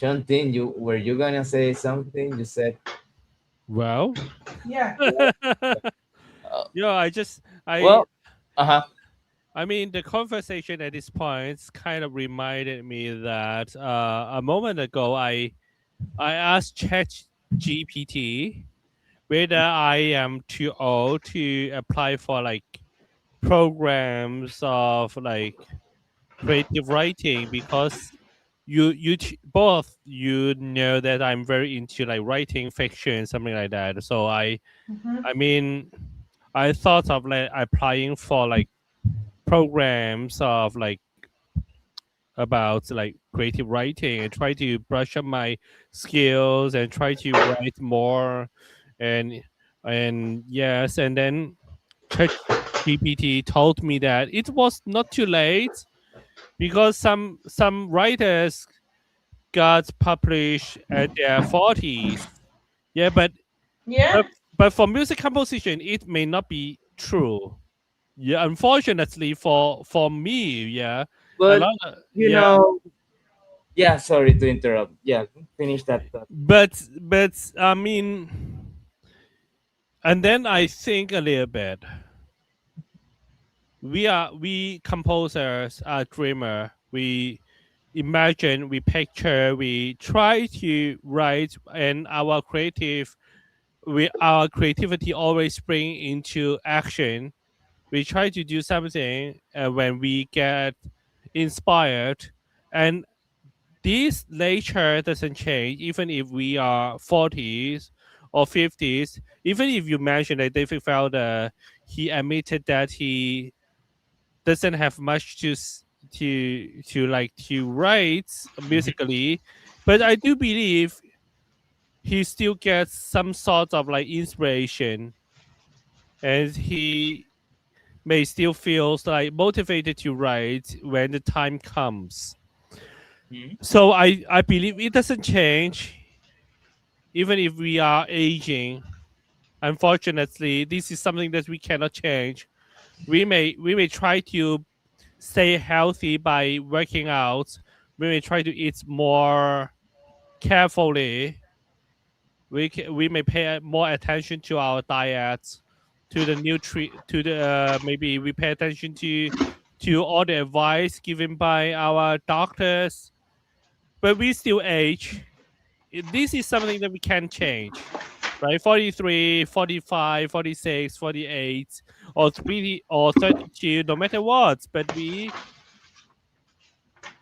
Chanting, you were you gonna say something? You said, Well, Yeah. uh, yeah, I just well, uh huh. I mean, the conversation at this point kind of reminded me that a moment ago I asked ChatGPT whether I am too old to apply for like programs of like creative writing because both you know that I'm very into like writing fiction, something like that. So Hmm. I mean I thought of like applying for like programs of like about like creative writing and try to brush up my skills and try to write more and yes, and then ChatGPT told me that it was not too late because some writers got published at their 40s. Yeah, Yeah. but but for music composition it may not be true. Yeah, unfortunately for me, yeah, a But lot of, you yeah. know, yeah. Sorry to interrupt. Yeah, finish that thought. But I mean, and then I think a little bit. We composers are dreamer. We imagine, we picture, we try to write, and our creativity always spring into action. We try to do something when we get inspired, and this nature doesn't change even if we are 40s or 50s. Even if you mentioned that David Felder, he admitted that he doesn't have much to like to write musically, but I do believe he still gets some sort of like inspiration, and he may still feels like motivated to write when the time comes. Mhm. So I believe it doesn't change even if we are aging. Unfortunately, this is something that we cannot change. We may try to stay healthy by working out. We may try to eat more carefully. We may pay more attention to our diet, to the to the maybe we pay attention to all the advice given by our doctors. But we still age. This is something that we can change, right? 43, 45, 46, 48, or 3 or 32, no matter what. But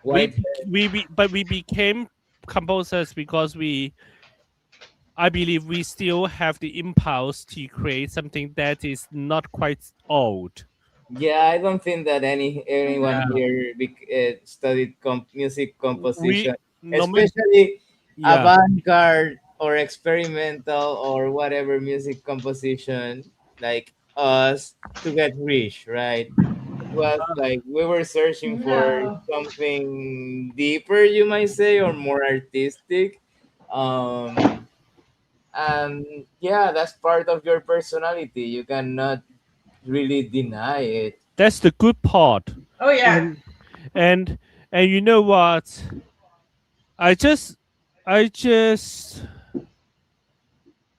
White. we became composers because I believe we still have the impulse to create something that is not quite old. Yeah, I don't think that anyone Hmm. Yeah. here studied music We composition, no matter, especially yeah. avant-garde or experimental or whatever music composition like us to get rich, right? It was like we were searching for No. something deeper, you might say, or more artistic. Um, and yeah, that's part of your personality. You cannot really deny it. That's the good part. Oh yeah. And and and you know what? I just I just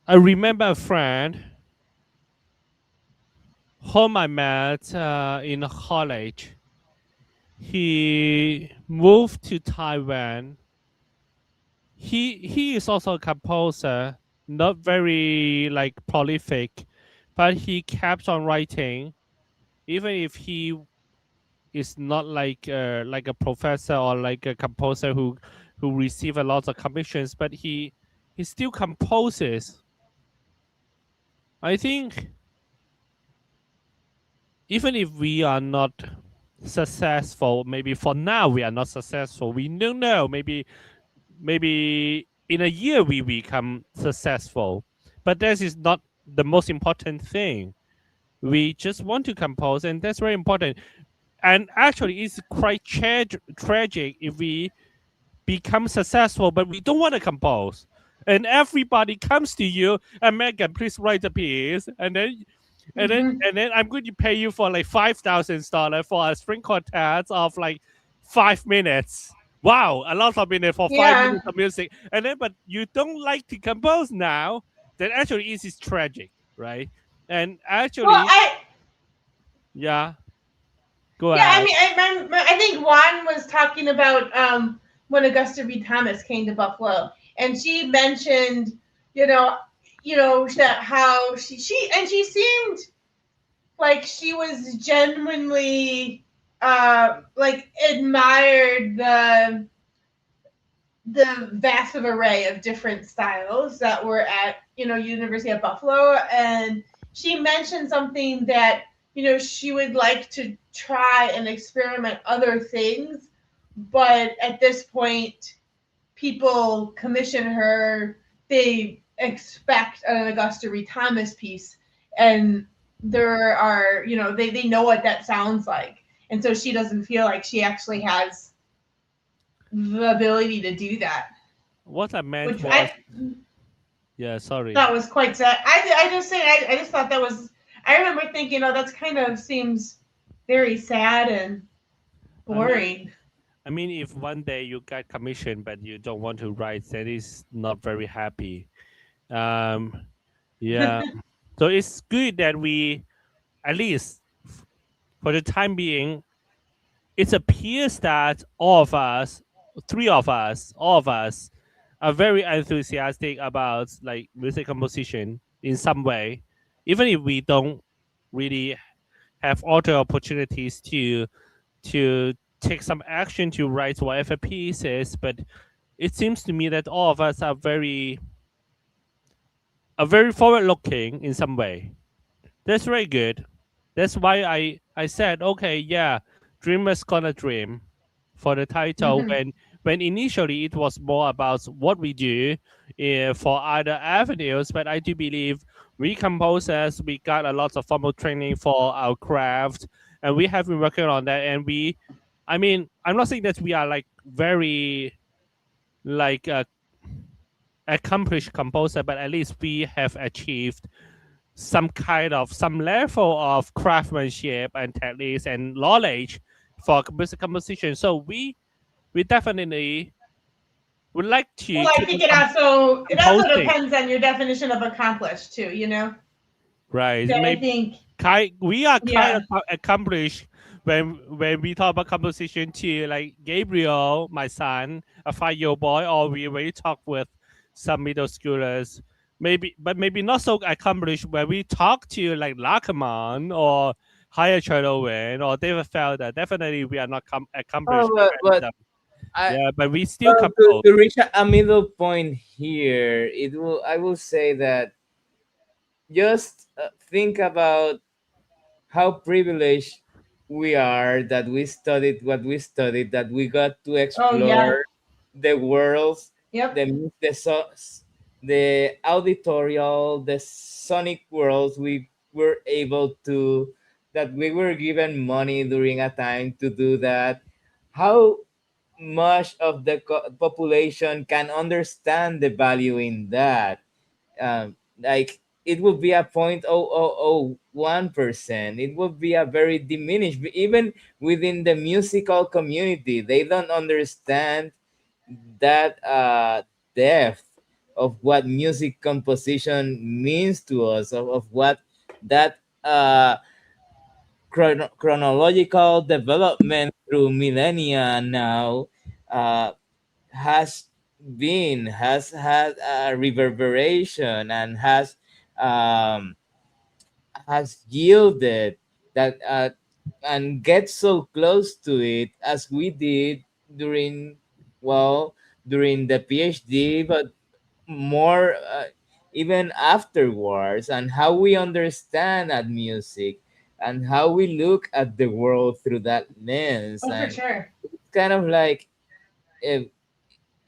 I remember a friend whom I met in college. He moved to Taiwan. He is also a composer, not very like prolific, but he kept on writing, even if he is not like a professor or like a composer who receive a lot of commissions, but he still composes. I think even if we are not successful, maybe for now we are not successful. We don't know. Maybe in a year we become successful, but that is not the most important thing. We just want to compose, and that's very important. And actually, it's quite tragic if we become successful, but we don't want to compose. And everybody comes to you and Megan, please write a piece, Hmm. and then I'm going to pay you for like $5,000 for a string quartet of like 5 minutes. Wow, a lot of minutes for five Yeah. minutes of music, and then but you don't like to compose now. Then actually it is tragic, right? And Well, actually, I yeah, go yeah, I ahead. mean, I think Juan was talking about when Augusta B. Thomas came to Buffalo, and she mentioned, you know, that how she seemed like she was genuinely like admired the vast of array of different styles that were at University of Buffalo, and she mentioned something that she would like to try and experiment other things, but at this point people commission her, they expect an Augusta Reed Thomas piece, and there are they know what that sounds like, and so she doesn't feel like she actually has the ability to do that, What I meant which was, I yeah, sorry. thought was quite sad. I just say I just thought that was. I remember thinking, oh, that's kind of seems very sad and I mean, boring. if one day you get commission but you don't want to write, that is not very happy. Um, yeah. So it's good that we, at least for the time being, it appears that all of us, three of us, all of us, are very enthusiastic about like music composition in some way, even if we don't really have all the opportunities to take some action to write whatever pieces. But it seems to me that all of us are very forward looking in some way. That's very good. That's why I said, okay, yeah, dreamers gonna dream for the title, Hmm. when initially it was more about what we do for other avenues. But I do believe we composers, we got a lot of formal training for our craft, and we have been working on that. And I'm not saying that we are like very like accomplished composer, but at least we have achieved some level of craftsmanship and techniques and knowledge for music composition. So we definitely would like Well, to I keep think on it also composing, depends on your definition of accomplished too. right? That I Maybe think, we are kind yeah. of accomplished when we talk about composition too. Like Gabriel, my son, a 5-year-old boy, or we talk with some middle schoolers. Maybe, but maybe not so accomplished when we talk to like Lackaman or Higher Chernobyl or David Felder. Definitely, we are not Oh, accomplished compared to but them. I Yeah, but we still well compose. to reach a middle point here, it will I will say that just think about how privileged we are that we studied what we studied, that we got to Oh yeah. explore the worlds, Yep. the auditorial, the sonic worlds we were able to, that we were given money during a time to do that. How much of the population can understand the value in that? Like it would be a 0.0001%. It would be a very diminished, even within the musical community. They don't understand that depth of what music composition means to us, of what that chronological development through millennia now uh, has had a reverberation and has yielded that and get so close to it as we did during, well, during the PhD, but more even afterwards, and how we understand at music and how we look at the world through that lens. Oh, for And sure. it's kind of like uh,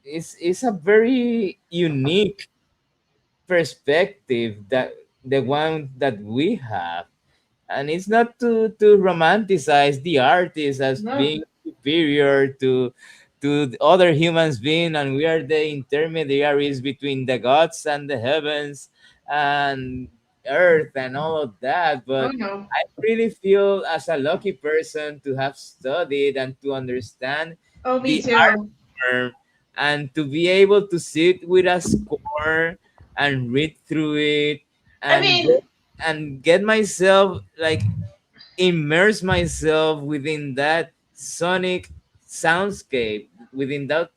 it's a very unique perspective, that the one that we have. And it's not to romanticize the artist as No. being superior to the other humans being, and we are the intermediaries between the gods and the heavens and earth and all of that. Oh But no. I really feel as a lucky person to have studied and to understand Oh, me the art too. form, and to be able to sit with a score and read through it I and mean, get myself like immerse myself within that sonic soundscape, within that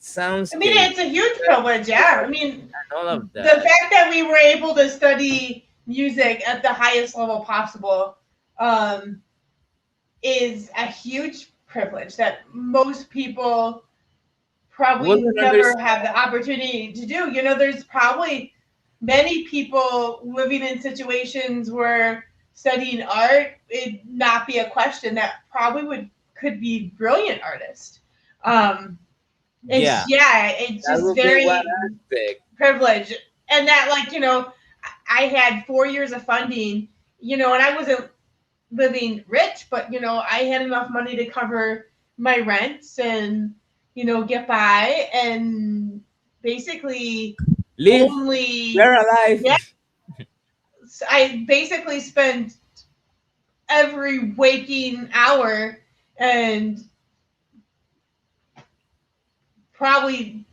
I mean, soundscape it's a huge privilege. Yeah. I mean, and all of the that. fact that we were able to study music at the highest level possible um, is a huge privilege that most people probably Wasn't never have the opportunity to do. There's probably many people living in situations where studying art would not be a question that probably would could be brilliant artists. Um, yeah, it's that just would be one very aspect. privileged, and that I had 4 years of funding, and I wasn't living rich, but I had enough money to cover my rents and get by, and basically Live, only we're alive. yeah, I basically spent every waking hour and probably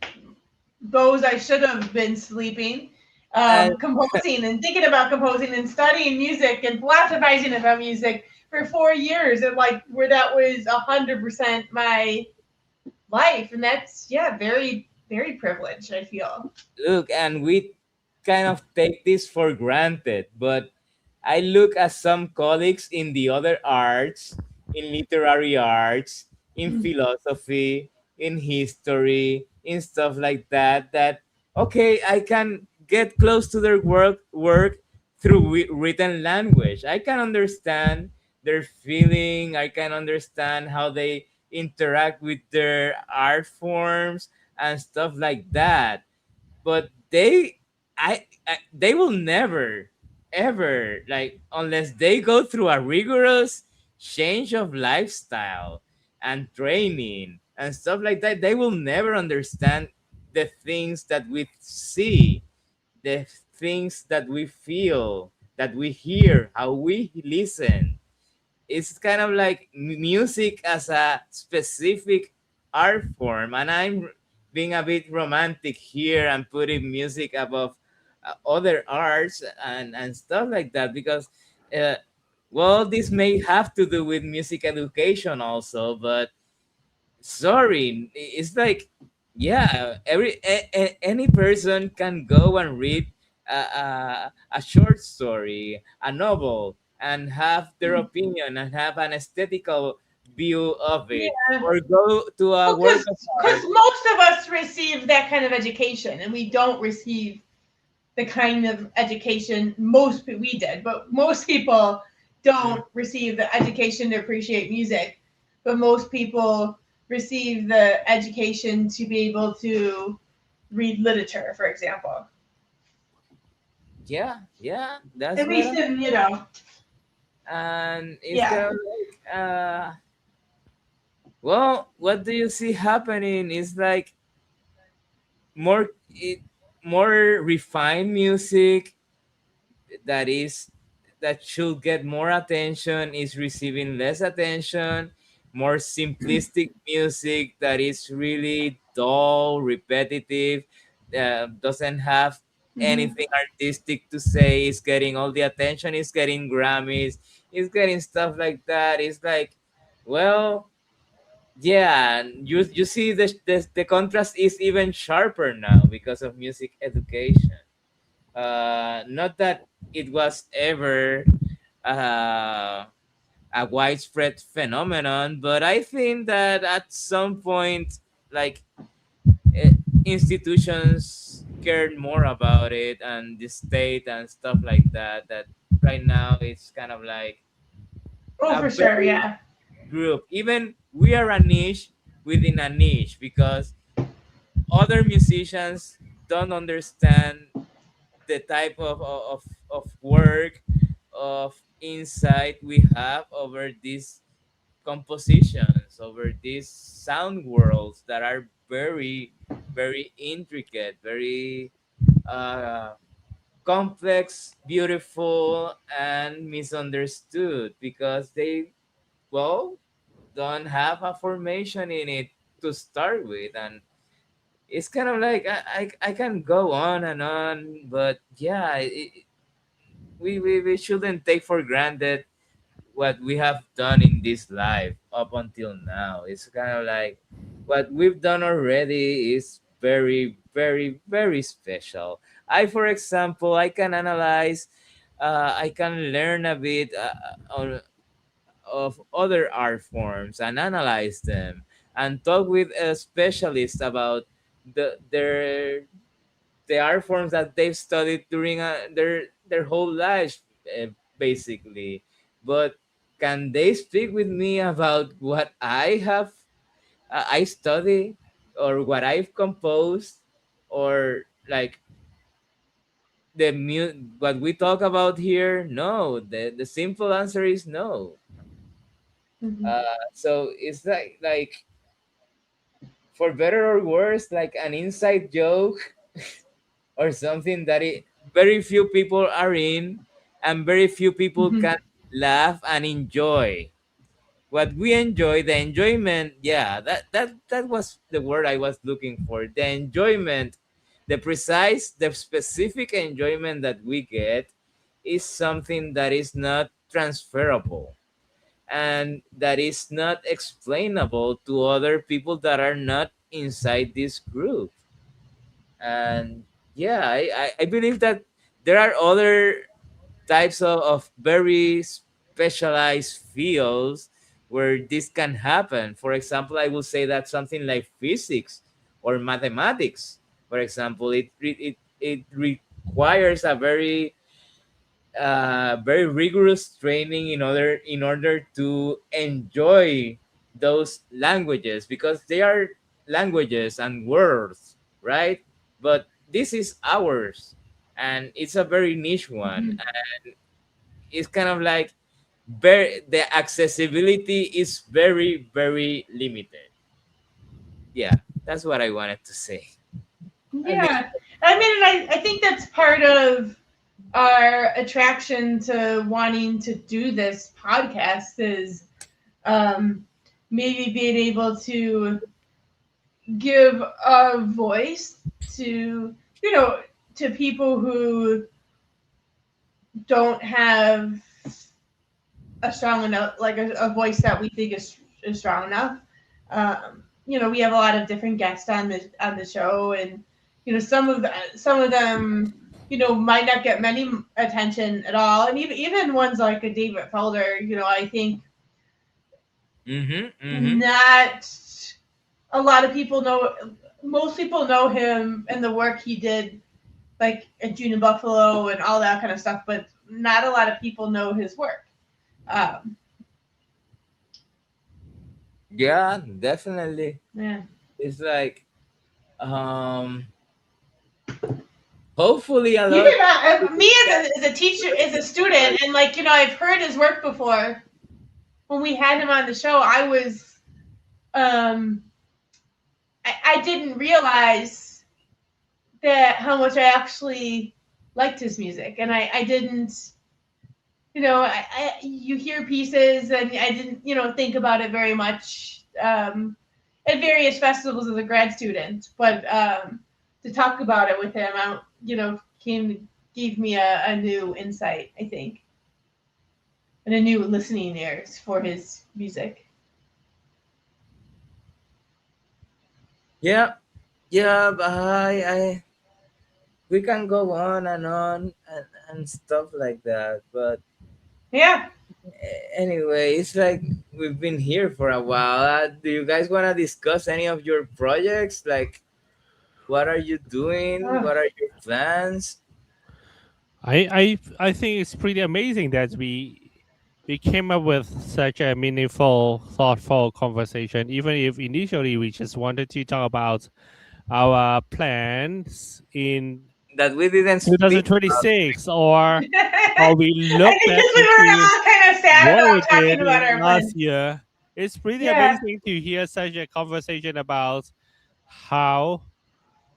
those I should have been sleeping, And composing and thinking about composing and studying music and philosophizing about music for 4 years, and like where that was 100% my life, and that's very very privileged. I feel. look, and we kind of take this for granted, but I look at some colleagues in the other arts, in literary arts, in philosophy, in history, in stuff like that, that okay, I can get close to their work through written language. I can understand their feeling, I can understand how they interact with their art forms and stuff like that, but they will never ever, like, unless they go through a rigorous change of lifestyle and training and stuff like that, they will never understand the things that we see, the things that we feel, that we hear, how we listen. It's kind of like music as a specific art form, and I'm being a bit romantic here and putting music above other arts and stuff like that, because uh, well, this may have to do with music education also, but sorry, it's like, yeah, any person can go and read a short story, a novel, and have their opinion and have an aesthetical view of it, Yeah. or go to a Well, work of because art. most of us receive that kind of education, and we don't receive the kind of education we did, but most people Mm, don't receive the education to appreciate music. But most people receive the education to be able to read literature, for example. yeah, yeah, that's At what least in, and it's kind yeah. of like well, what do you see happening is like more it, more refined music that is that should get more attention is receiving less attention. More simplistic music that is really dull, repetitive, doesn't have Hmm. anything artistic to say, is getting all the attention, is getting Grammys, is getting stuff like that. It's like, well, yeah, and you see the contrast is even sharper now because of music education. Not that it was ever uh, a widespread phenomenon, but I think that at some point, like, eh, institutions cared more about it, and the state and stuff like that. That right now it's kind of like Oh, a for sure, very yeah. group. Even we are a niche within a niche, because other musicians don't understand the type of work, of insight we have over these compositions, over these sound worlds that are very, very intricate, very uh, complex, beautiful, and misunderstood, because they, well, don't have a formation in it to start with. And it's kind of like I can go on, but yeah, we shouldn't take for granted what we have done in this life up until now. It's kind of like what we've done already is very, very, very special. For example, I can analyze, I can learn a bit of other art forms and analyze them and talk with a specialist about the art forms that they've studied during their whole lives, basically. But can they speak with me about what I study or what I've composed, or like what we talk about here? No, the simple answer is no. Mhm. So it's like for better or worse, like an inside joke or something that very few people are in, and very few people Mhm. can laugh and enjoy. What we enjoy, the enjoyment, yeah, that was the word I was looking for. The enjoyment, the specific enjoyment that we get is something that is not transferable and that is not explainable to other people that are not inside this group. And yeah, I believe that there are other types of very specialized fields where this can happen. For example, I will say that something like physics or mathematics, for example, it requires a very rigorous training in order to enjoy those languages, because they are languages and words, right? But this is ours, and it's a very niche one. Mhm. It's kind of like the accessibility is very, very limited. Yeah, that's what I wanted to say. I mean, Yeah. I mean, and I think that's part of our attraction to wanting to do this podcast is um, maybe being able to give a voice to, you know, to people who don't have a strong enough, like a voice that we think is strong enough. We have a lot of different guests on the show, and some of them, might not get many attention at all, and even ones like a David Felder, I think mm-hmm, mm-hmm. not a lot of people know. Most people know him and the work he did, like at June and Buffalo and all that kind of stuff, but not a lot of people know his work. Um, Yeah, definitely. yeah. It's like, um, hopefully a lot Even of people me can as a teacher, as a enjoy. student, and like I've heard his work before. When we had him on the show, um, I didn't realize that how much I actually liked his music, and I didn't, you hear pieces, and I didn't, think about it very much at various festivals as a grad student, but to talk about it with him, came gave me a new insight, I think, and a new listening ears for his music. Yeah, yeah, but we can go on and stuff like that. But Yeah. anyway, it's like we've been here for a while. Do you guys want to discuss any of your projects? Like, what are you doing? Ugh. What are your plans? I think it's pretty amazing that we came up with such a meaningful, thoughtful conversation. Even if initially we just wanted to talk about our plans in That we didn't speak about. 2026, or we I look think back because we were into all kind of sad what we about did talking about in our last plans. year. It's pretty Yeah. amazing to hear such a conversation about how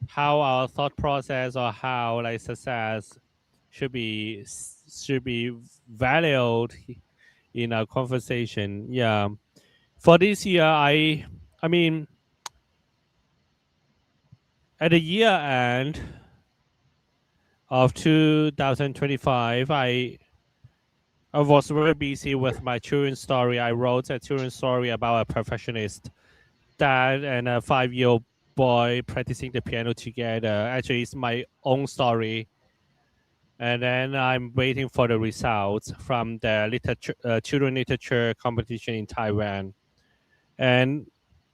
how our thought process or how like success should be valued in our conversation. Yeah. For this year, I mean, At the year end of 2025, I was very busy with my children's story. I wrote a children's story about a perfectionist dad and a 5 year old boy practicing the piano together. Actually, it's my own story. And then I'm waiting for the results from the children literature competition in Taiwan. And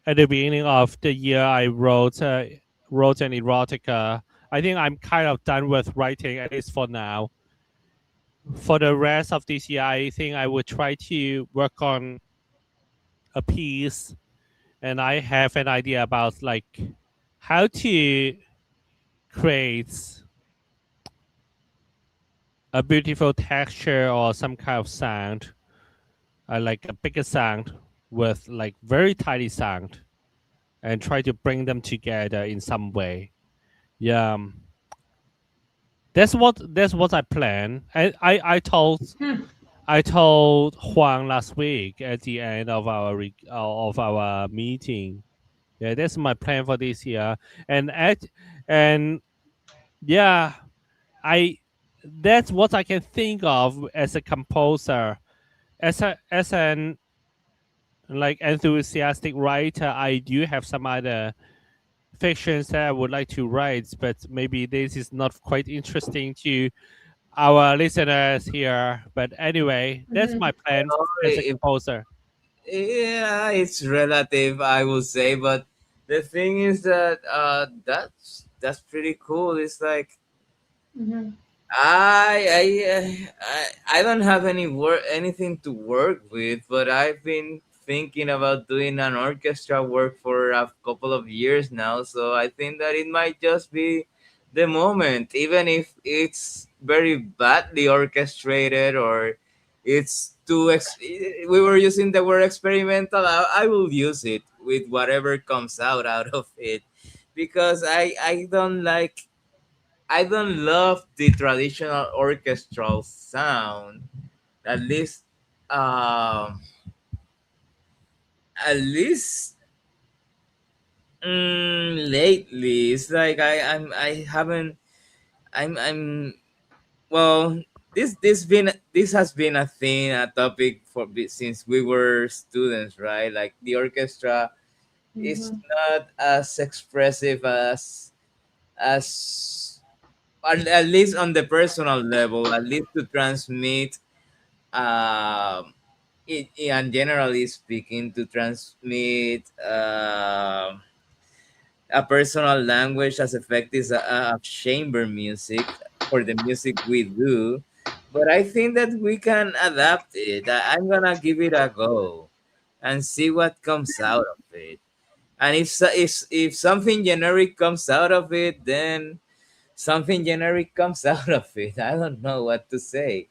at the beginning of the year, I wrote an erotica. I think I'm kind of done with writing, at least for now. For the rest of this year, I think I will try to work on a piece, and I have an idea about like how to create a beautiful texture or some kind of sound, like a bigger sound with like very tiny sound, and try to bring them together in some way. Yeah, that's what I plan. Hmm. I told Huang last week at the end of our meeting. Yeah, that's my plan for this year. And at and yeah, I that's what I can think of as a composer. As an like enthusiastic writer, I do have some other fictions that I would like to write, but maybe this is not quite interesting to our listeners here. But anyway, that's my Hmm. plan Oh, as a composer. yeah, it's relative, I will say, but the thing is that that's pretty cool. It's like Hmm. I don't have anything to work with, but I've been thinking about doing an orchestra work for a couple of years now. So I think that it might just be the moment, even if it's very badly orchestrated or it's we were using the word experimental. I will use it with whatever comes out of it because I don't love the traditional orchestral sound. At least, um, at least lately, it's like I haven't. I'm. Well, this has been a thing, a topic since we were students, right? Like the orchestra is Hmm. not as expressive as at least on the personal level, at least to transmit and generally speaking, to transmit a personal language as effective as chamber music for the music we do. But I think that we can adapt it. I'm gonna give it a go and see what comes out of it. And if something generic comes out of it, then something generic comes out of it. I don't know what to say.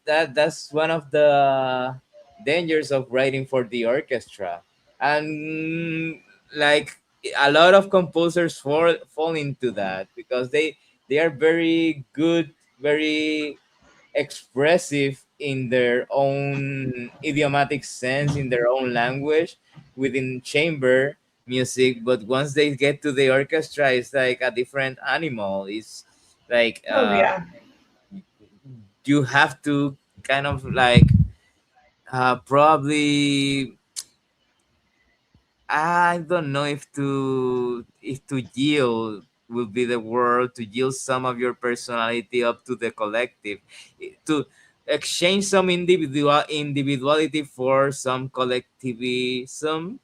That's one of the dangers of writing for the orchestra, and like a lot of composers fall into that because they are very good, very expressive in their own idiomatic sense, in their own language within chamber music, but once they get to the orchestra it's like a different animal. It's like Oh yeah. you have to kind of like probably I don't know if to yield will be the word, to yield some of your personality up to the collective, to exchange some individuality for some collectivism.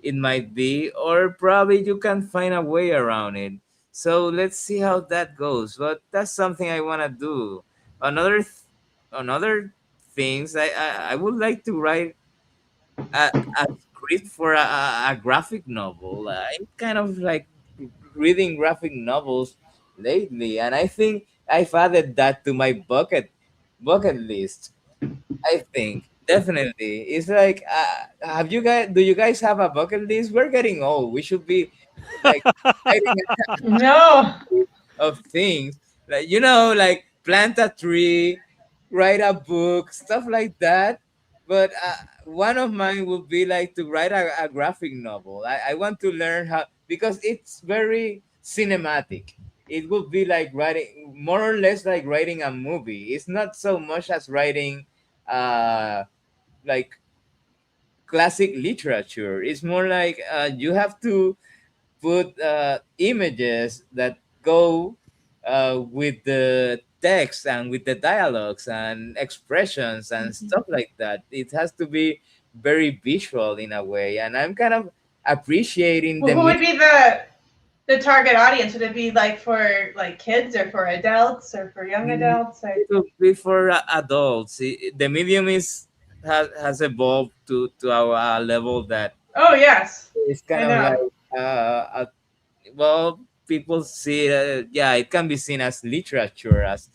It might be, or probably you can find a way around it. So let's see how that goes. But that's something I want to do. Another things I would like to write a script for a graphic novel. I'm kind of like reading graphic novels lately, and I think I've added that to my bucket list. I think definitely it's like, do you guys have a bucket list? We're getting old. We should be like writing No. of things, like like plant a tree, write a book, stuff like that. but one of mine would be like to write a graphic novel. I want to learn how, because it's very cinematic. It would be like writing, more or less like writing a movie. It's not so much as writing like classic literature. It's more like you have to put images that go with the text and with the dialogues and expressions and stuff like that. It has to be very visual in a way, and I'm kind of appreciating Well, the who would medium. be the target audience? Would it be like for like kids or for adults or for young adults? Or It will be for adults. The medium is has evolved to our level that oh yes, it's kind I of like know. well, people see yeah, it can be seen as literature, as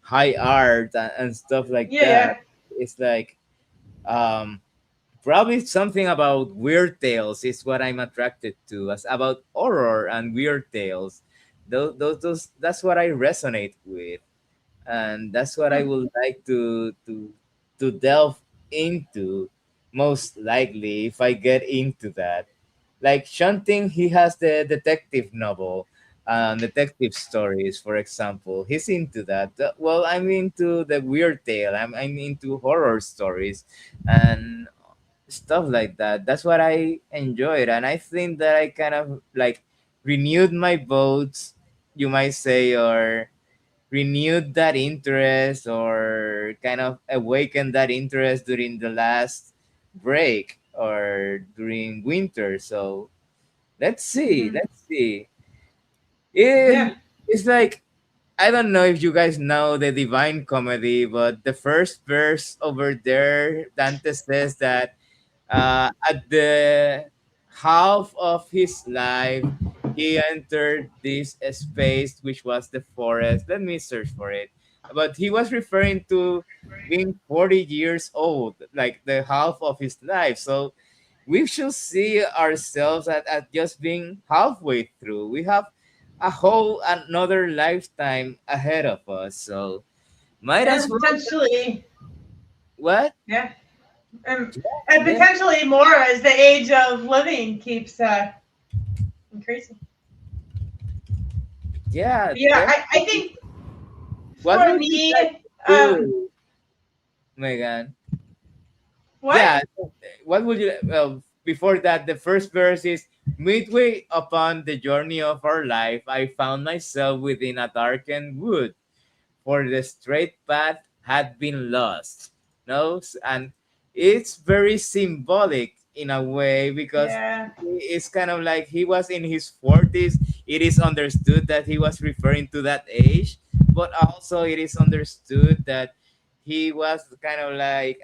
high art and stuff like Yeah, that. yeah. It's like um probably something about weird tales is what I'm attracted to, as about horror and weird tales. Those that's what I resonate with, and that's what I Hmm. would like to delve into, most likely, if I get into that. Like Shunting, he has the detective novel, detective stories, for example. He's into that. Well, I'm into the weird tale. I'm into horror stories and stuff like that. That's what I enjoyed, and I think that I kind of like renewed my votes, you might say, or renewed that interest, or kind of awakened that interest during the last break or during winter. So let's see, Hmm. let's see. Yeah. It's like, I don't know if you guys know the Divine Comedy, but the first verse over there, Dante says that at the half of his life, he entered this space, which was the forest. Let me search for it. But he was referring to being 40 years old, like the half of his life. So we should see ourselves at just being halfway through. We have a whole another lifetime ahead of us. So might as And well. potentially, What? yeah, and, Yeah, and yeah, potentially more as the age of living keeps increasing. yeah, But yeah, I definitely. think What for would you like me, to do, Megan? what? Yeah, what would you? Well, before that, the first verse is midway upon the journey of our life, I found myself within a darkened wood, for the straight path had been lost. No, and it's very symbolic in a way, because Yeah. it's kind of like he was in his 40s. It is understood that he was referring to that age, but also it is understood that he was kind of like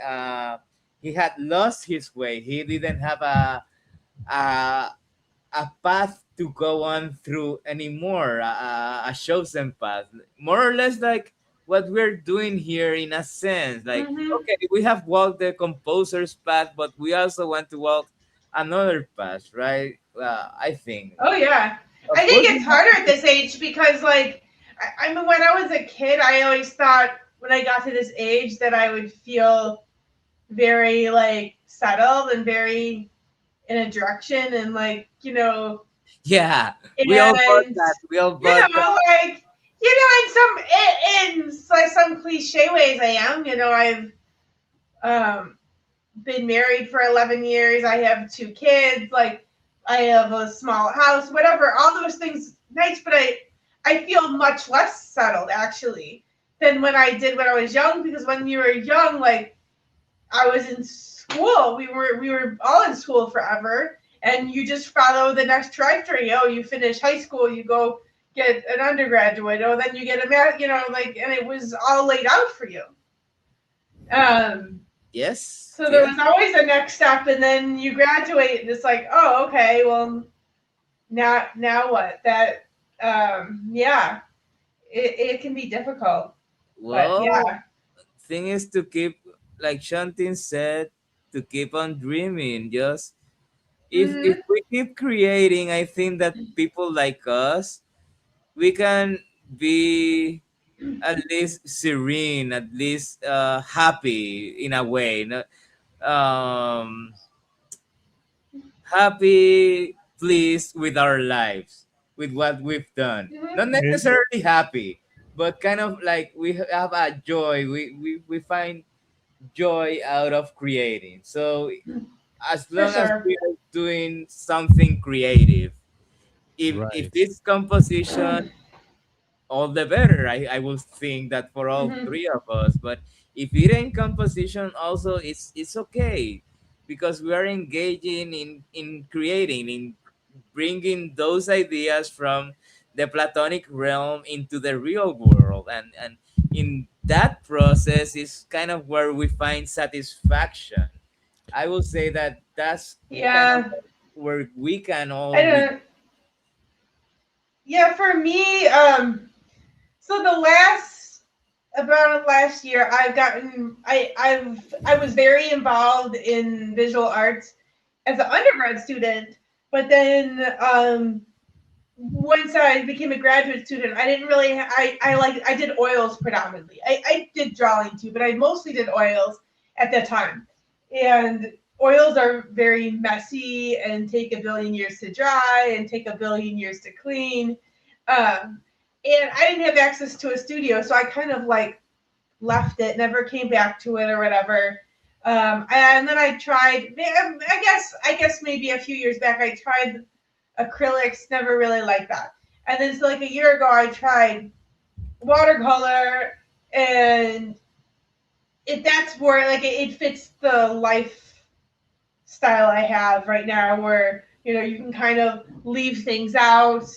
he had lost his way. He didn't have a a path to go on through anymore, a chosen path, more or less like what we're doing here, in a sense. Like, Hmm. okay, we have walked the composer's path, but we also want to walk another path, right? I think, Oh yeah. I of think course, it's harder at this age because like I mean when I was a kid I always thought when I got to this age that I would feel very like settled and very in a direction and like, yeah, we all bought and that. We all bought that. like in like some cliche ways I am, I've um been married for 11 years. I have two kids. Like, I have a small house, whatever. All those things, nice, but I feel much less settled actually than when I did when I was young. Because when you were young, like I was in school, we were all in school forever, and you just follow the next trajectory. Oh, you finish high school, you go get an undergraduate. Oh, then you get a like, and it was all laid out for you. Um, Yes, so there yes. was always a next step, and then you graduate, and it's like, oh, okay, well, now what? Yeah, it can be difficult, but Well, yeah. thing is to keep, like Shantin said, to keep on dreaming. Just if Hmm. we keep creating, I think that people like us, we can be at least serene, at least happy in a way. No? um happy, pleased with our lives, with what we've done. Mhm. Not necessarily happy, but kind of like we have a joy. We find joy out of creating. So as For long as sure. we are doing something creative, if Right. this composition, all the better. I will think that for all Hmm. three of us. But if it ain't composition, also it's okay, because we are engaging in creating, in bringing those ideas from the platonic realm into the real world, and in that process is kind of where we find satisfaction. I will say that that's kind of Yeah. where we can all I reach. don't. Yeah, for me, so the last about last year, I was very involved in visual arts as an undergrad student, but then once I became a graduate student, I didn't really I did oils predominantly. I did drawing too, but I mostly did oils at that time. And oils are very messy and take a billion years to dry and take a billion years to clean. Um, and I didn't have access to a studio, so I kind of like left it, never came back to it or whatever. And then I tried. I guess maybe a few years back I tried acrylics, never really liked that. And then so like a year ago I tried watercolor, and it that's where like it fits the lifestyle I have right now, where you can kind of leave things out.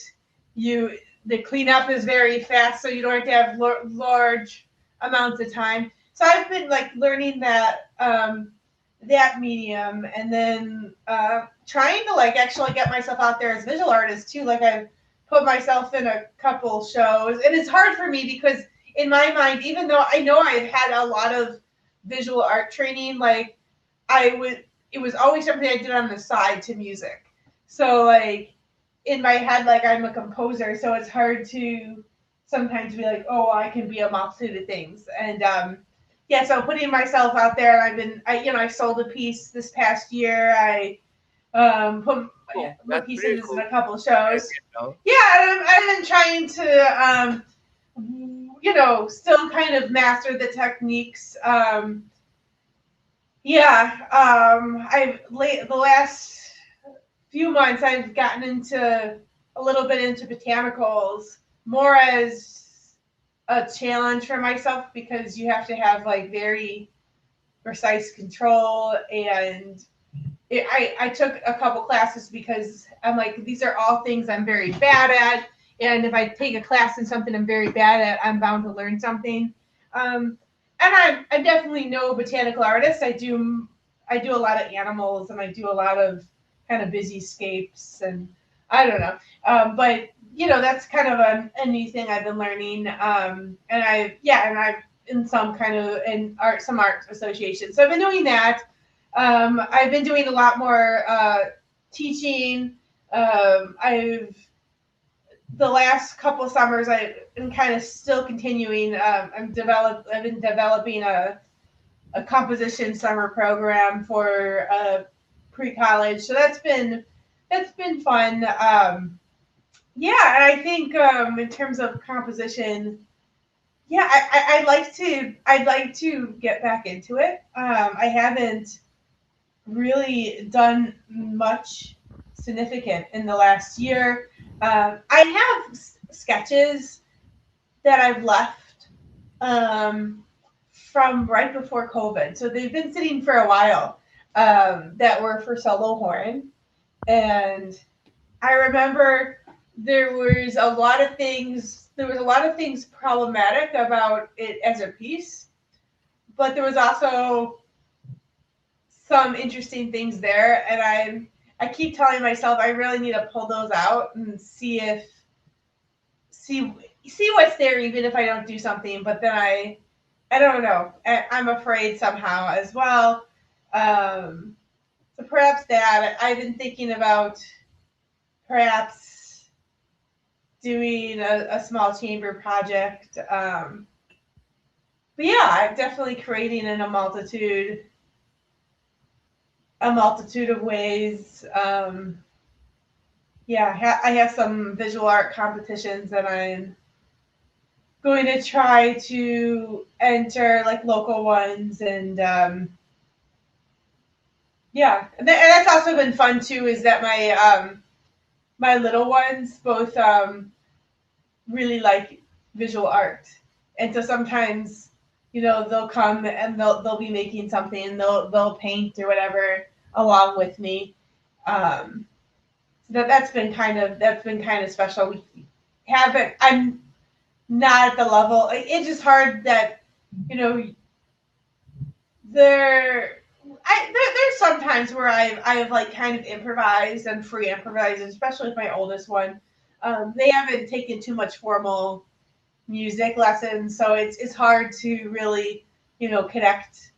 You The cleanup is very fast, so you don't have to have large amounts of time. So I've been like learning that medium, and then trying to like actually get myself out there as a visual artist too. Like I've put myself in a couple shows, and it's hard for me because in my mind, even though I know I've had a lot of visual art training, like I would, it was always something I did on the side to music. So like in my head, like I'm a composer, so it's hard to sometimes be like, oh, I can be a multitude of things. And yeah, so putting myself out there, I sold a piece this past year. I put Oh, my that's pretty pieces in cool. a couple Yeah, shows. you know. Yeah, and I've been trying to still kind of master the techniques. Yeah, I've late the last few months I've gotten into a little bit into botanicals more as a challenge for myself because you have to have like very precise control, and I took a couple classes because I'm like, these are all things I'm very bad at, and if I take a class in something I'm very bad at, I'm bound to learn something. Um, and I'm definitely no botanical artist. I do a lot of animals, and I do a lot of kind of busy scapes, and I don't know. But that's kind of a new thing I've been learning. And I've in some kind of in art some art association. So I've been doing that. I've been doing a lot more teaching. I've The last couple of summers I'm kind of still continuing. I've been developing a composition summer program for pre college. So that's been fun. Yeah, and I think in terms of composition, yeah, I'd like to get back into it. I haven't really done much significant in the last year. I have sketches that I've left from right before COVID, so they've been sitting for a while. That were for solo horn, and I remember There was a lot of things problematic about it as a piece, but there was also some interesting things there, and I keep telling myself I really need to pull those out and see see what's there, even if I don't do something. But then I don't know. I'm afraid somehow as well. Um, so perhaps that I've been thinking about perhaps doing a small chamber project. But yeah, I'm definitely creating in a multitude a multitude of ways. Yeah, I have some visual art competitions that I'm going to try to enter, like local ones, and yeah, and that's also been fun too. Is that my little ones both really like visual art, and so sometimes they'll come and they'll be making something and they'll paint or whatever along with me. Um, so that's been kind of special. We haven't. I'm not at the level. It's just hard that you know there. There's sometimes where I've like kind of improvised and free improvised, especially with my oldest one. They haven't taken too much formal music lessons, so it's hard to really connect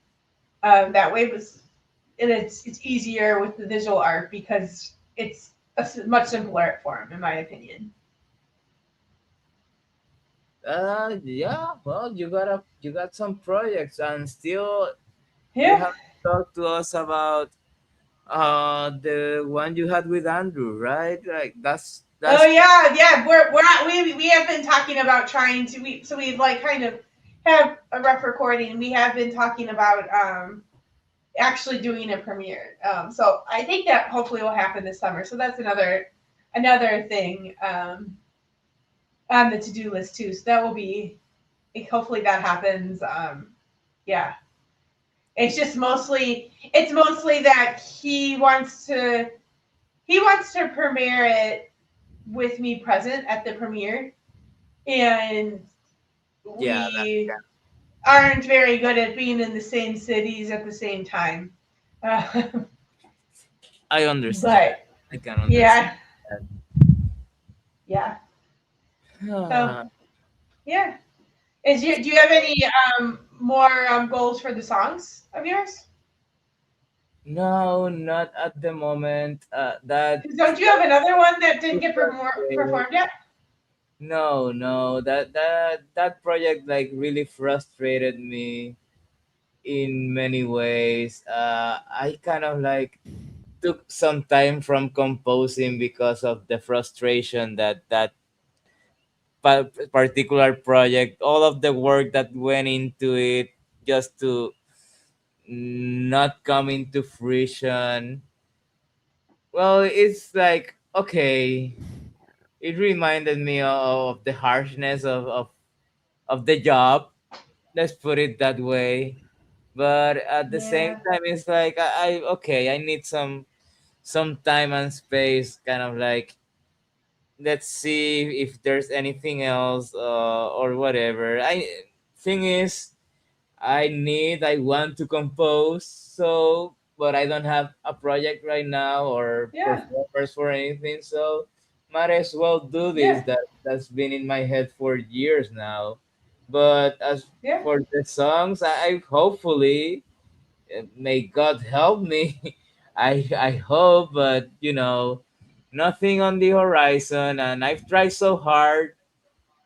that way. But and it's easier with the visual art because it's a much simpler art form, in my opinion. Yeah, well, you got some projects, and still you Yeah. have talked to us about the one you had with Andrew, right? Like Oh that's yeah, yeah. We're not, we have been talking about trying to we've like kind of have a rough recording. We have been talking about actually doing a premiere. So I think that hopefully will happen this summer. So that's another thing on the to do list too. So that will be hopefully that happens. Yeah, it's mostly that he wants to premiere it with me present at the premiere, and yeah, that we aren't very good at being in the same cities at the same time. Uh, I understand. but I can understand yeah, yeah. So that. yeah, do you have any more goals for the songs of yours? No, not at the moment. That 'Cause don't you have another one that didn't get frustrated. performed yet? No, no, that project like really frustrated me in many ways. I kind of like took some time from composing because of the frustration that particular project, all of the work that went into it, just to not come into fruition. Well, it's like okay, it reminded me of the harshness of the job. Let's put it that way. But at the same Yeah, time, it's like I okay, I need some time and space, kind of like let's see if there's anything else or whatever. I thing is, I want to compose, so but I don't have a project right now or yeah, performers for anything, so might as well do this. yeah, That's been in my head for years now. But as yeah, for the songs, I hopefully may God help me. I hope, but nothing on the horizon, and I've tried so hard.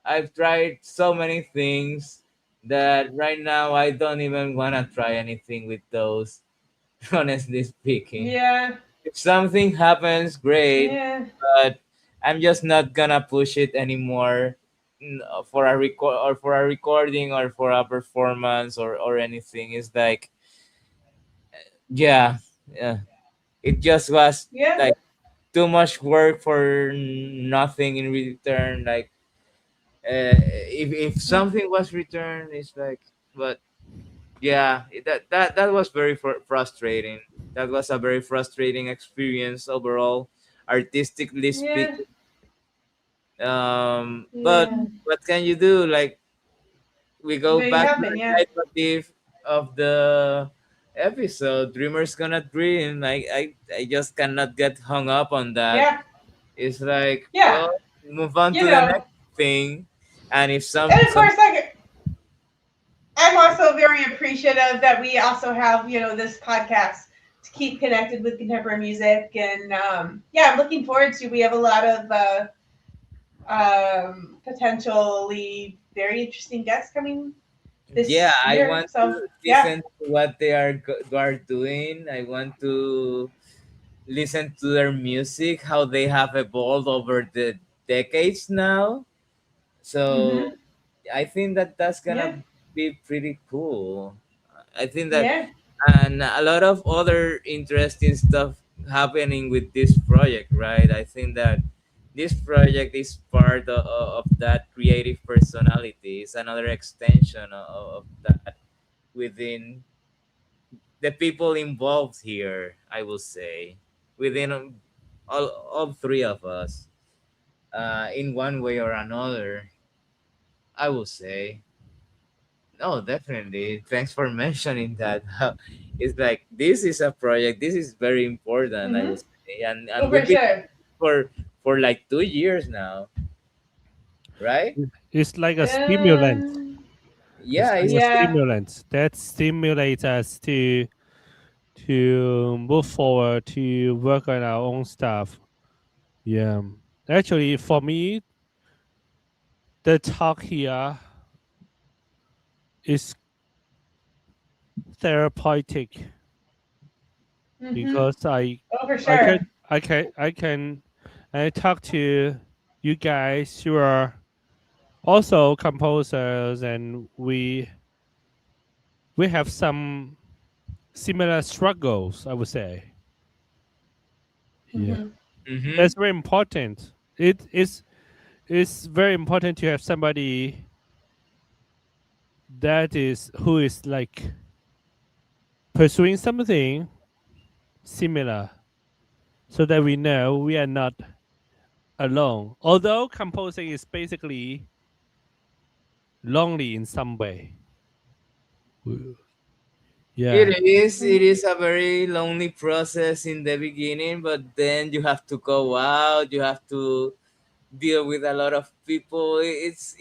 I've tried so many things that right now I don't even want to try anything with those, honestly speaking. yeah, If something happens, great, yeah, but I'm just not gonna push it anymore for a recording or for a performance or anything. It's like, yeah, yeah. It just was yeah, like too much work for nothing in return. Like, if something was returned, it's like, but yeah, that was very frustrating. That was a very frustrating experience overall, artistically yeah, speaking. But yeah. what can you do? Like, we go Make it back to happen. the Yeah, leitmotif of the episode. Dreamers gonna dream. I just cannot get hung up on that. yeah, It's like, yeah. well, move on You to the know, next thing. And if and of course, like I'm also very appreciative that we also have this podcast to keep connected with contemporary music, and yeah, I'm looking forward to. We have a lot of potentially very interesting guests coming Yeah, this I year. want to So yeah. listen to what they are doing. I want to listen to their music, how they have evolved over the decades now. So Mhm. I think that that's Yeah. gonna be pretty cool. I think that, Yeah. and a lot of other interesting stuff happening with this project, right? I think that this project is part of that creative personality. It's another extension of that within the people involved here, I will say, within all three of us, in one way or another, I will say. No, definitely. Thanks for mentioning that. It's like this is a project. This is very important, I Mhm. would say, and Oh, for we've been sure. for like 2 years now, right? It's like a stimulant. Um. It's Yeah, like it's a Yeah. stimulant that stimulates us to move forward, to work on our own stuff. Yeah. Actually, for me, the talk here is therapeutic Mhm. because Oh, for I can sure. I talk to you guys who are also composers, and we have some similar struggles, I would say. Yeah. Mhm. mm-hmm. That's very important. It's very important to have somebody that is who is like pursuing something similar, so that we know we are not alone. Although composing is basically lonely in some way. W- It Yeah. is. It Mhm. is a very lonely process in the beginning, but then you have to go out. You have to deal with a lot of people. It's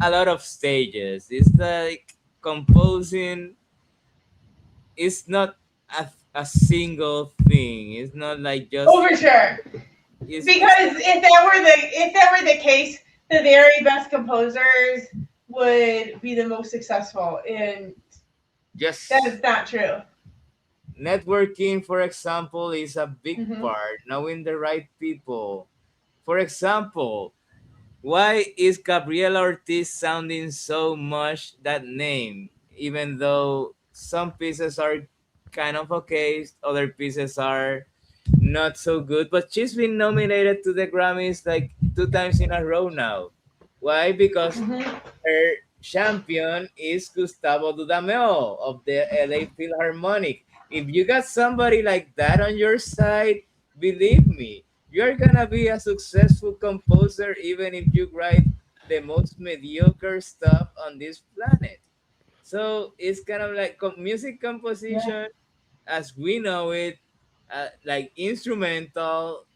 a lot of stages. It's like composing. It's not a single thing. It's not like Oh, just for sure. it's Because if that were the case, the very best composers would be the most successful, and that just is not true. networking. For example, is a big Mhm. part. Knowing the right people. For example, why is Gabriela Ortiz sounding so much that name? Even though some pieces are kind of okay, other pieces are not so good. But she's been nominated to the Grammys like 2 times in a row now. Why? Because Mhm. her champion is Gustavo Dudamel of the LA Philharmonic. If you got somebody like that on your side, believe me, you're gonna be a successful composer even if you write the most mediocre stuff on this planet. So it's kind of like music Yeah. composition as we know it, like instrumental,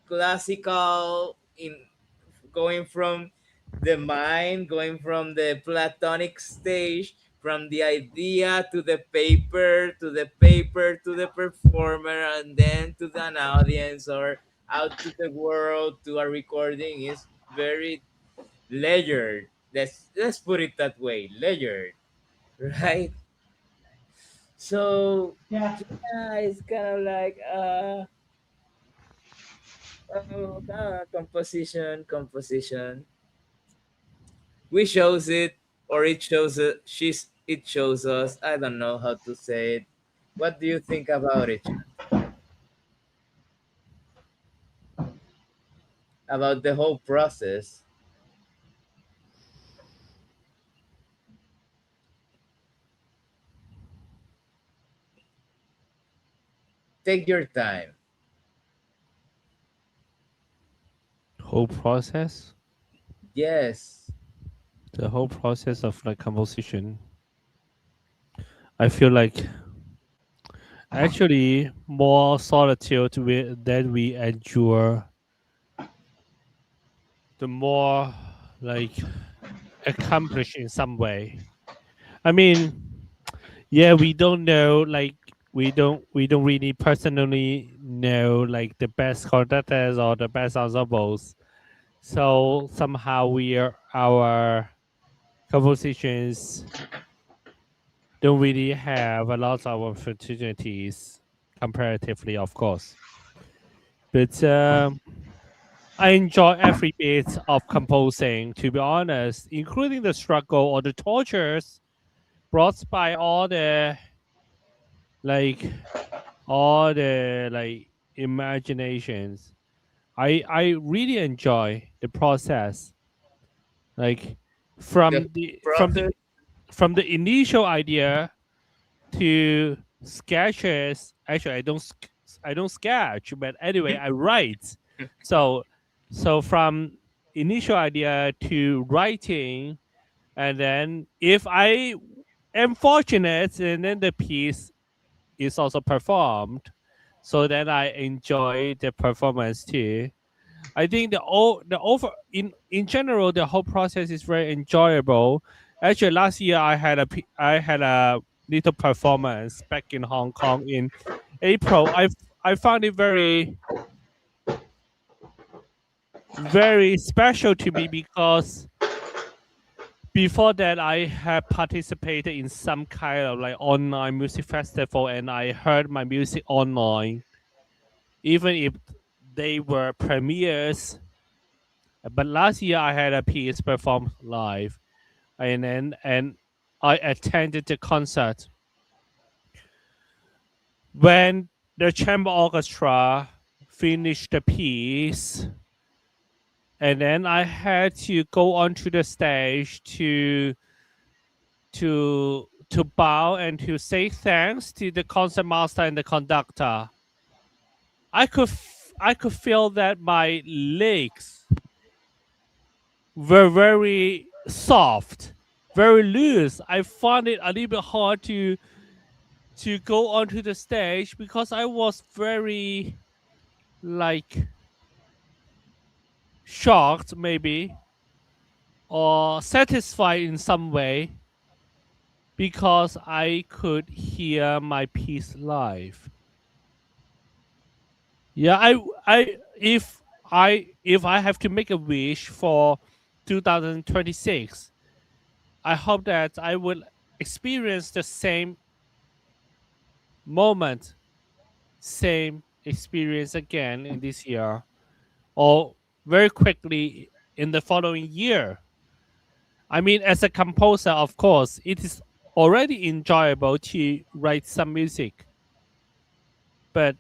classical, in going from the mind, going from the platonic stage, from the idea to the paper, to the paper to the performer, and then to an audience or out to the world to a recording is very layered. Let's put it that way, layered, right? So Yeah. yeah, it's kind of like composition. We shows it, or it shows it. It shows us. I don't know how to say it. What do you think about it? About the whole process? Take your time. Whole process, Yes. the whole process of like composition. I feel like actually more solitude that we endure, the more like accomplished in some way. I mean, yeah, we don't know like we don't really personally know like the best conductors or the best ensembles. So somehow we are our compositions don't really have a lot of opportunities comparatively, of course. But I enjoy every bit of composing, to be honest, including the struggle or the tortures brought by like all the like imaginations. I really enjoy the process, like The from the from the process. from the initial idea to sketches. Actually, I don't sketch, but anyway, I write. So from initial idea to writing, and then if I am fortunate, and then the piece is also performed. So then I enjoy the performance too. I think the over in general the whole process is very enjoyable. Actually, last year I had a little performance back in Hong Kong in April. I found it very special to me because before that I had participated in some kind of like online music festival and I heard my music online, even if they were premieres. But last year I had a piece performed live, and I attended the concert when the chamber orchestra finished the piece, and then I had to go onto the stage to bow and to say thanks to the concert master and the conductor. I could feel that my legs were very soft, very loose. I found it a little bit hard to go onto the stage because I was very like shocked maybe or satisfied in some way because I could hear my piece live. Yeah, if I have to make a wish for 2026, I hope that I will experience the same moment, same experience again in this year or very quickly in the following year. I mean, as a composer, of course, it is already enjoyable to write some music, but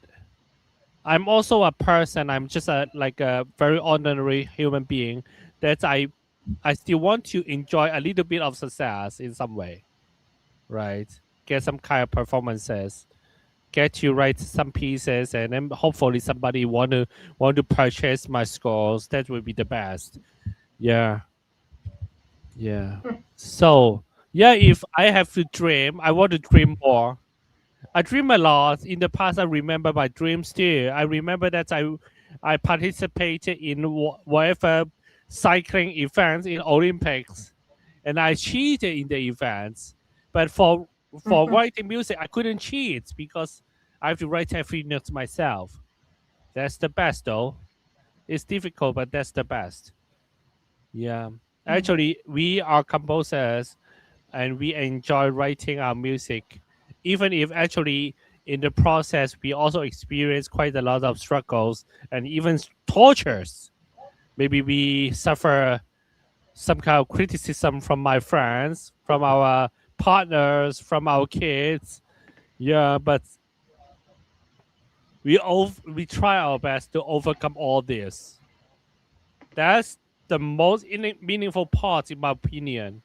I'm also a person. I'm just a like a very ordinary human being that I still want to enjoy a little bit of success in some way, right? Get some kind of performances, get to write some pieces, and then hopefully somebody want to purchase my scores. That would be the best. Yeah, yeah. So yeah, if I have to dream, I want to dream more. I dream a lot. In the past, I remember my dreams too. I remember that I participated in whatever cycling events in Olympics, and I cheated in the events. But for writing music, I couldn't cheat because I have to write every note myself. That's the best, though. It's difficult, but that's the best. Yeah. Actually, we are composers and we enjoy writing our music, even if actually in the process we also experience quite a lot of struggles and even tortures. Maybe we suffer some kind of criticism from my friends, from our partners, from our kids. Yeah, but we try our best to overcome all this. That's the most meaningful part, in my opinion.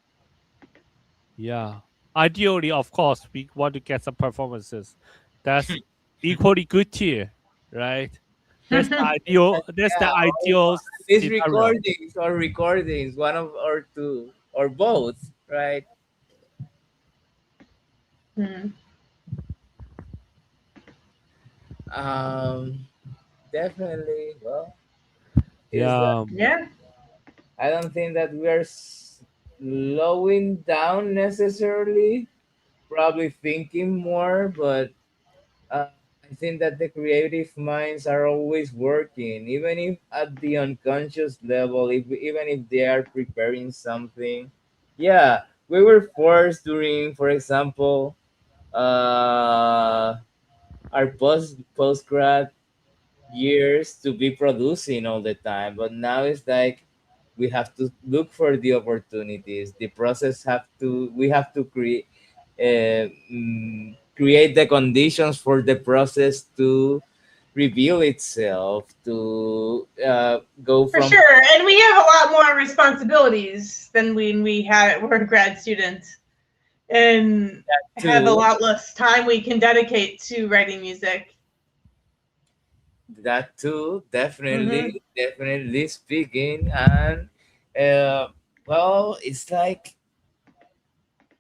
Yeah. Ideally, of course, we want to get some performances. That's equally good too, right? That's the ideal. That's Yeah, the or ideal at least scenario. recordings, one of or two or both, right? Mm. Um, Definitely. Well, is that Yeah, Yeah. I don't think that we are slowing down necessarily. Probably thinking more, but I think that the creative minds are always working, even if at the unconscious level, even if they are preparing something. Yeah, we were forced during, for example, uh, our postgrad years to be producing all the time, but now it's like we have to look for the opportunities. The process have to we have to create the conditions for the process to reveal itself, to go For from sure. And we have a lot more responsibilities than when we had were grad students, and have a to lot less time we can dedicate to writing music. that too, Hmm. definitely speaking. And uh, well, it's like,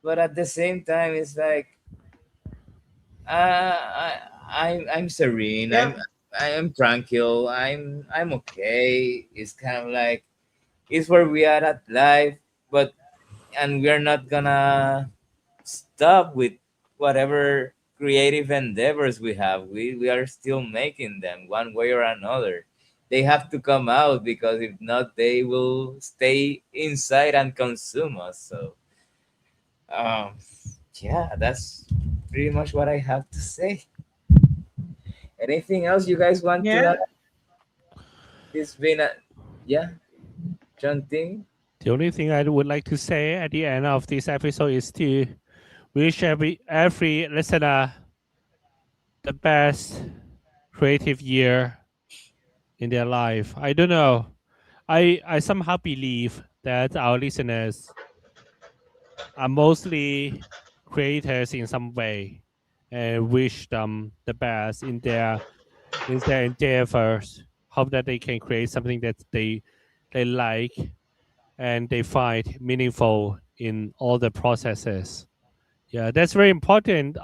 but at the same time it's like, I'm serene. Yep. I am tranquil. I'm okay. It's kind of like it's where we are at life, but and we're not gonna stop with whatever creative endeavors we have. We are still making them one way or another. They have to come out because if not, they will stay inside and consume us. So, um, yeah, that's pretty much what I have to say. Anything else you guys want to add? Yeah. It's been a yeah, John Ting. The only thing I would like to say at the end of this episode is to wish every listener the best creative year in their life. I don't know. I somehow believe that our listeners are mostly creators in some way, and wish them the best in their endeavors. Hope that they can create something that they like and they find meaningful in all the processes. Yeah, that's very important.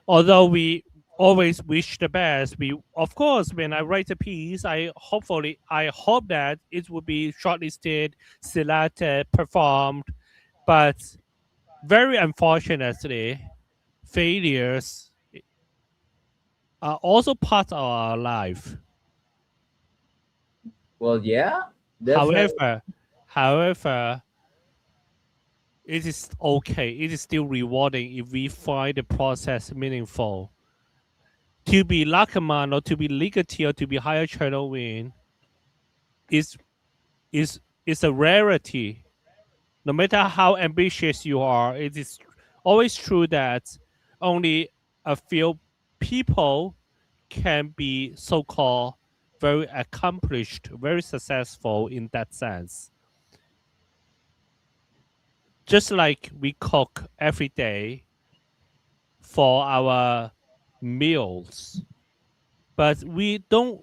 Although we always wish the best, we of course when I write a piece, I hope that it will be shortlisted, selected, performed. But very unfortunately, failures are also part of our life. Well, yeah, definitely. However, however, it is okay. It is still rewarding if we find the process meaningful. To be Lakaman or to be Ligati or to be higher channel win is is is a rarity. No matter how ambitious you are, it is always true that only a few people can be so-called very accomplished, very successful in that sense. Just like we cook every day for our meals, but we don't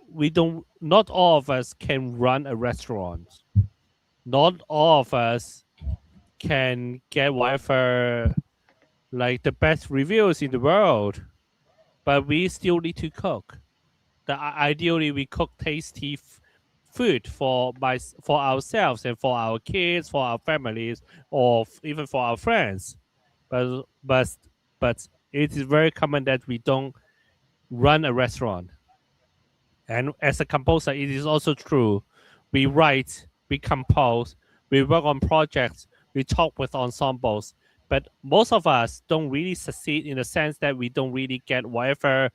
not all of us can run a restaurant. Not all of us can get whatever like the best reviews in the world, but we still need to cook. Ideally, we cook tasty food for ourselves and for our kids, for our families, or even for our friends. But but but it is very common that we don't run a restaurant. And as a composer, it is also true. We write, we compose, we work on projects, we talk with ensembles. But most of us don't really succeed in the sense that we don't really get whatever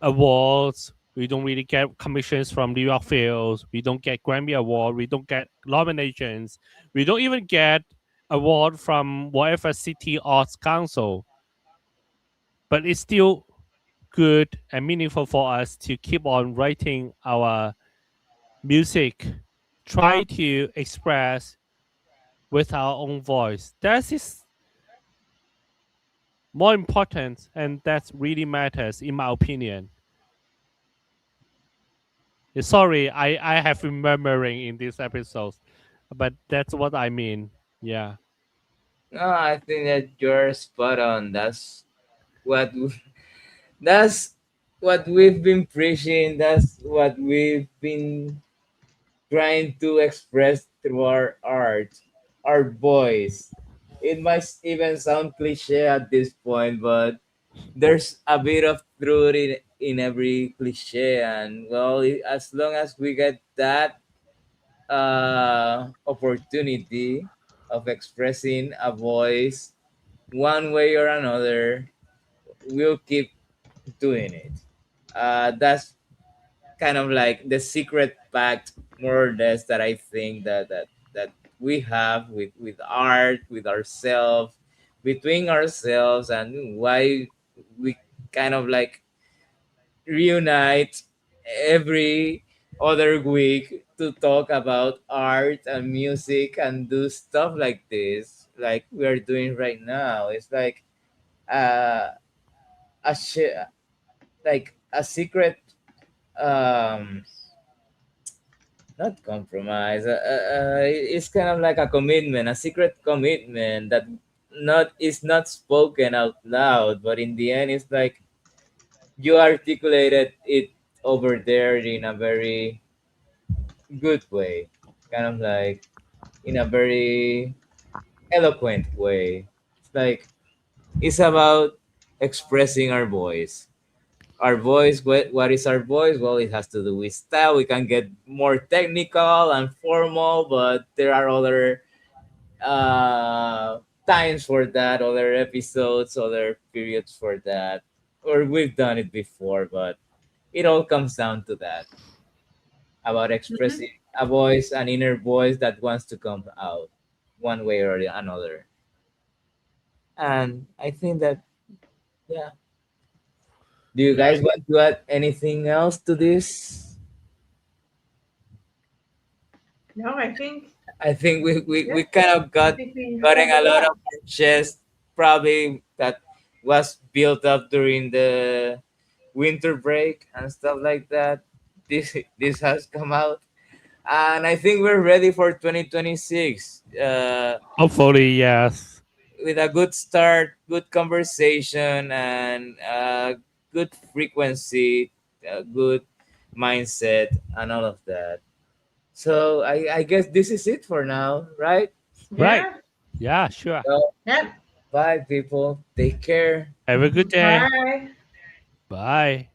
awards. We don't really get commissions from New York Fields. We don't get Grammy Award. We don't get nominations. We don't even get award from whatever city arts council. But it's still good and meaningful for us to keep on writing our music, try to express with our own voice. That is more important, and that really matters, in my opinion. Sorry, I have been murmuring in this episode, but that's what I mean. Yeah. No, I think that you're spot on. What that's what we've been preaching. That's what we've been trying to express through our art, our voice. It might even sound cliche at this point, but there's a bit of truth in every cliche. And well, as long as we get that opportunity, of expressing a voice one way or another, we'll keep doing it. That's kind of like the secret pact, more or less, that I think that we have with art, with ourselves, between ourselves, and why we kind of like reunite every other week to talk about art and music and do stuff like this, like we are doing right now. It's like uh, like a secret, um not compromise, it's kind of like a commitment, a secret commitment that not is not spoken out loud, but in the end it's like you articulated it over there in a very good way, kind of like in a very eloquent way. It's like it's about expressing our voice. Our voice, what is our voice? Well, it has to do with style. We can get more technical and formal, but there are other times for that, other episodes, other periods for that. Or we've done it before, but it all comes down to that, about Mhm. expressing a voice, an inner voice that wants to come out one way or another. And I think that, yeah. Do you Yeah, guys want to add anything else to this? No, I think, I think we yeah, kind of I got think we gotten said a a lot lot. of our chest, probably that was built up during the winter break and stuff like that. This has come out, and I think we're ready for 2026. hopefully, yes. With a good start, good conversation, and good frequency, good mindset, and all of that. So I guess this is it for now, right? Right. Yeah. Yeah, sure. So Yep. bye, people. Take care. Have a good day. Bye. Bye.